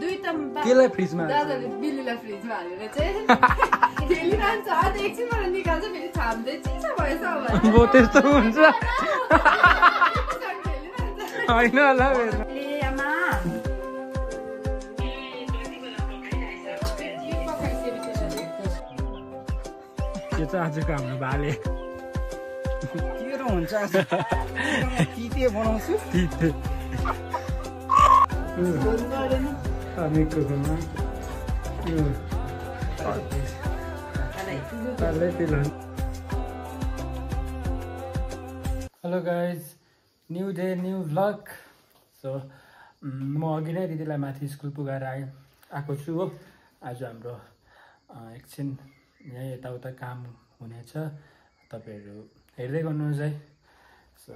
केलाई फ्रिजमा दादाले बिल्लीलाई फ्रिजमा हालेर चाहिँ खेलिरहन्छ अनि एकछिनबाट निकाल्छ फेरि छाम्दै चिसो भएछ वो त्यस्तो हुन्छ होइन होला यो चाहिँ आजको हाम्रो भाले के हुन्छ तिते बनाउँछु तिते मिक्रोफोनमा hello guys new day new vlog so म अघि नै दिदीलाई माथि स्कुल पुगाएर आएको छु हो आज हाम्रो एकछिन यहाँ यताउता काम हुनेछ तपाईहरू हेर्दै गर्नुहोस् है सो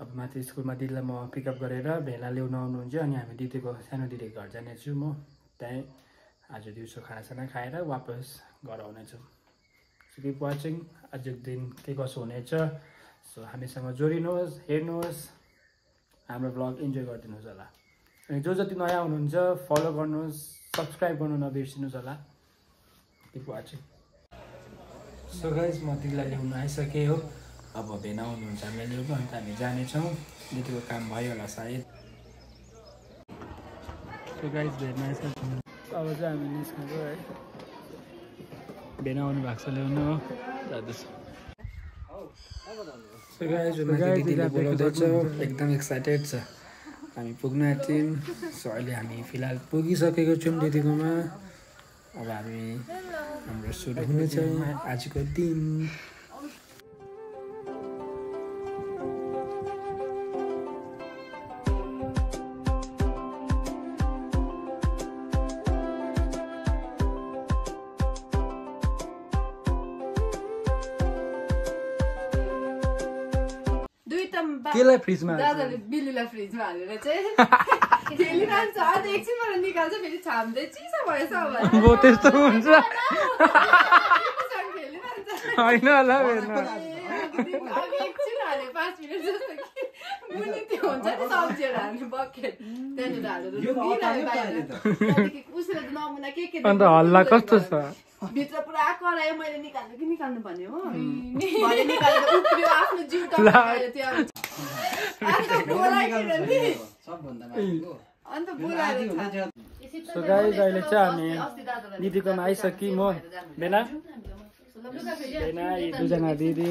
अब माथि स्कुलमा दिदीलाई म पिकअप गरेर भेला ल्याउनु आउनुहुन्छ अनि हामी दिदीको सानो दिदीको घर जानेछु म त्यहीँ आज दिउँसो खानासाना खाएर वापस घर आउनेछु सो किप वाचिङ आजको दिन के कसो हुनेछ सो हामीसँग जोडिनुहोस् हेर्नुहोस् हाम्रो भ्लग इन्जोय गरिदिनुहोस् होला अनि जो जति नयाँ हुनुहुन्छ फलो गर्नुहोस् सब्सक्राइब गर्नु नबिर्सिनुहोस् होला किप वाचिङ सो गाइज म दिदीलाई ल्याउनु आइसकेँ हो अब भेना आउनुहुन्छ हामीले ल्याउनु अन्त हामी जानेछौँ दिदीको काम भयो होला सायद सो गाइज भेना आइसक्यो अब चाहिँ हामी निस्किन्छौँ है भेना आउनु भएको छ ल्याउनु हो जाँदैछ सो गाइज दिदीले बोलाउँदैछ एकदम एक्साइटेड छ हामी पुग्न आँट्यौँ सो अहिले हामी फिलहाल पुगिसकेको छौँ दिदीकोमा अब हाम्रो सुरु हुनेछ आजको दिन केलाई फ्रिजमा दादाले बिल्लीलाई फ्रिजमा हालेर चाहिँ खेलिरहन्छ अनि एकछिनबाट निकाल्छ फेरि छाम्दै चिसो भएछ वो त्यस्तो हुन्छ होइन होला एकछिन हाले 5 मिनट जस्तो कि मुनि त्यो हुन्छ नि सब्जीहरू हाल्नु बकेट त्यहाँनिर हालेर त्यहाँदेखि उसले नमुना के अन्त हल्ला कस्तो छ भित्र पुरा करायो मैले निकाल्नु भन्यो हो भरे निकालेर उफ्रियो आफ्नो जिउ टक्कायो त्यो अन्त बोलाएर सो गाइज अहिले चाहिँ हामी दिदीकोमा आइसक्यौँ हो भेना यी दुईजना दिदी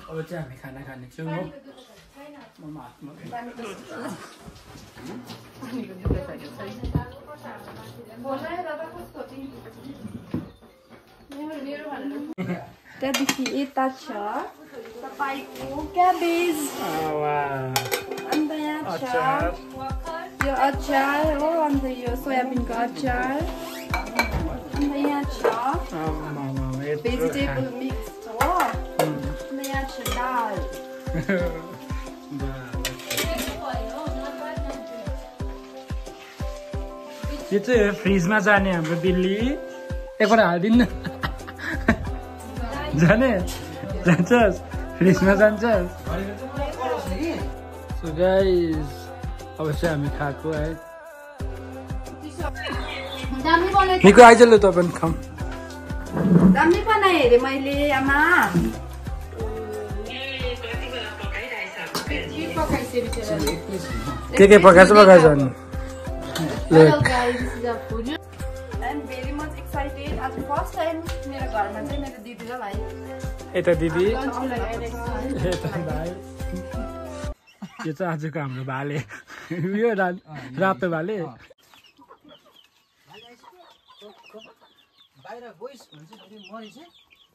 अब चाहिँ हामी खाना खानेछौँ हो त्यहाँदेखि यता छ तपाईँको क्याबेज अन्त यहाँ छ यो अचार हो अन्त यो सोयाबिनको अचार अन्त यहाँ छ भेजिटेबल मिक्स हो अन्त यहाँ छ दाल यो चाहिँ फ्रिजमा जाने हाम्रो बिल्ली एकपल्ट हालिदिनु जाने जान्छस् फ्रिजमा जान्छस् सो गाइस अब चाहिँ हामी खाएको है निको आइज ल त पनि खाऊ दामी बनाए रे मैले आमा के पकाएछ अनि Hello guys, this is our food. I'm very much excited. आज फर्स्ट टाइम मेरो घरमा चाहिँ मेरो दिदी र भाइ यता दिदी यता भाइ यो चाहिँ आजको हाम्रो भाले यो रातो भाले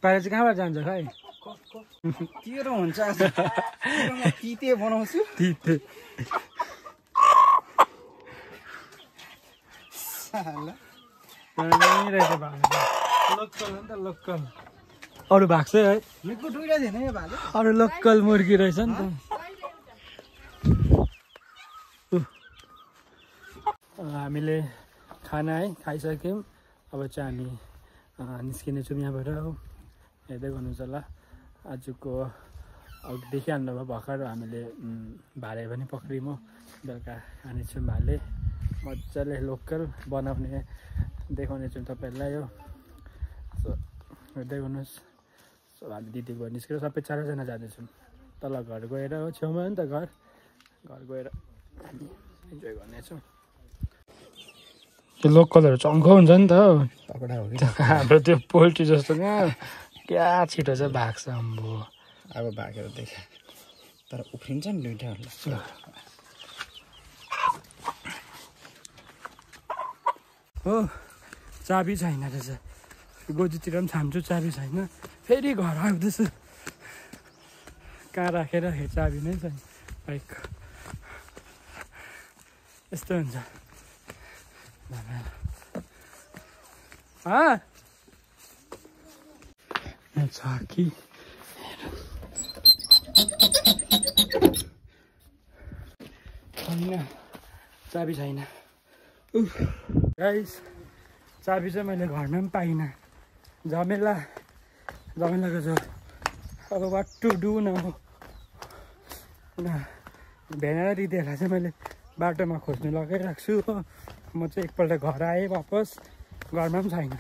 बाहिर चाहिँ कहाँबाट जान्छ खै के हुन्छ तिते बनाउँछु तिते लोकल अरू भएको छ है अरू लोकल मुर्गी रहेछ नि त हामीले खाना है खाइसक्यौँ अब चाहिँ हामी निस्किनेछौँ यहाँबाट हो हेर्दै गर्नुहोस् होला आजको अब देखिहाल्नुभयो भर्खर हामीले भाले पनि पक्रियौँ हो बेलुका खानेछौँ भाले मजाले लोकल बनाउने देखाउनेछौँ तपाईँहरूलाई हो सो हेर्दै गर्नुहोस् सो हामी दिदी गएर निस्केर सबै 4जना जाँदैछौँ तल घर गएर हो छेउमा हो नि त घर गएर हामी इन्जोय गर्नेछौँ त्यो लोकलहरू चङ्खो हुन्छ नि त हाम्रो त्यो पोल्ट्री जस्तो क्या छिटो चाहिँ भाग्छ अम्बो अब भागेर देखे तर उफ्रिन्छ नि दुइटाहरूलाई हो चाबी छैन रहेछ गोजीतिर पनि छाम्छु चाबी छैन फेरि घर आउँदैछु कहाँ राखेर चाबी नै छैन बाइक यस्तो हुन्छ छ कि छैन चाबी छैन गाइस चाबी चाहिँ मैले घरमा पनि पाइनँ झमेलाको छ अब वाट टु डु न भेना दिदीहरूलाई चाहिँ मैले बाटोमा खोज्नु लगाइरहेको छु हो म चाहिँ एकपल्ट घर आएँ वापस घरमा पनि छैन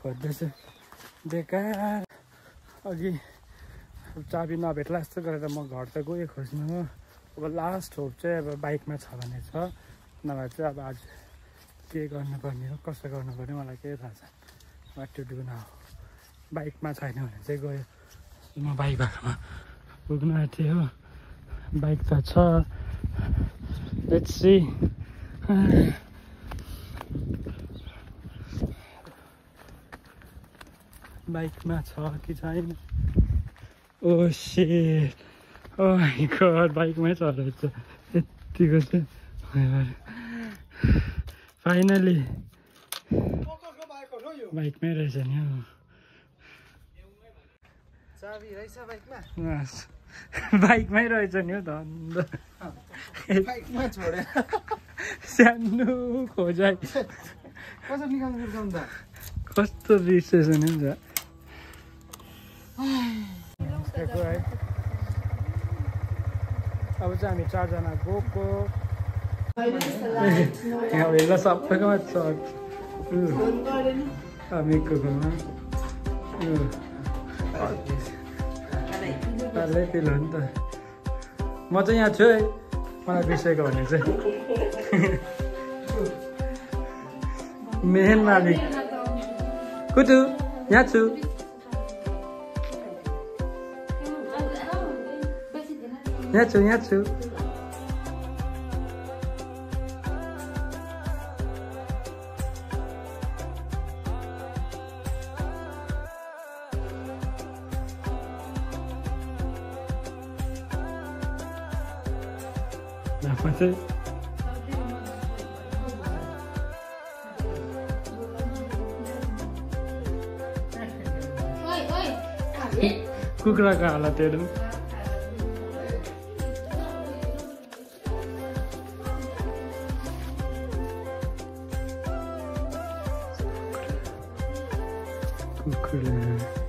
खोज्दैछु बेकार अघि चाबी नभेट्ला जस्तो गरेर म घर त गएँ खोज्नु हो अब लास्ट होप चाहिँ अब बाइकमा छ भने छ नभए चाहिँ अब आज के गर्नुपर्ने हो कसो गर्नुपर्ने मलाई केही थाहा छैन वाट टु डु न बाइकमा छैन भने चाहिँ गयो म बाइक भएकोमा पुग्नु आएको थिएँ हो बाइक त छ लेट्स सी बाइकमा छ कि छैन oh shit oh my god बाइकमै छ रहेछ यतिको चाहिँ फाइनली बाइकमै रहेछ नि हौ चाबी रहेछ बाइकमा बाइकमै रहेछ नि हौ धन्द बाइकमा छोडेर सानो खोजाइ कसरी निकाल्नु बिर्साउनु त कस्तो रिसेस हुन्छ अब चाहिँ हामी 4जना गएको यहाँ हेर्दा सबैकोमा छ हामीको घरमा डल्लै फिल हो नि त म चाहिँ यहाँ छु है मलाई बिर्सेको भने चाहिँ मेन मालिक कुटु यहाँ छु यहाँ छु कुखुराको हालत हेरौँ कुखुरा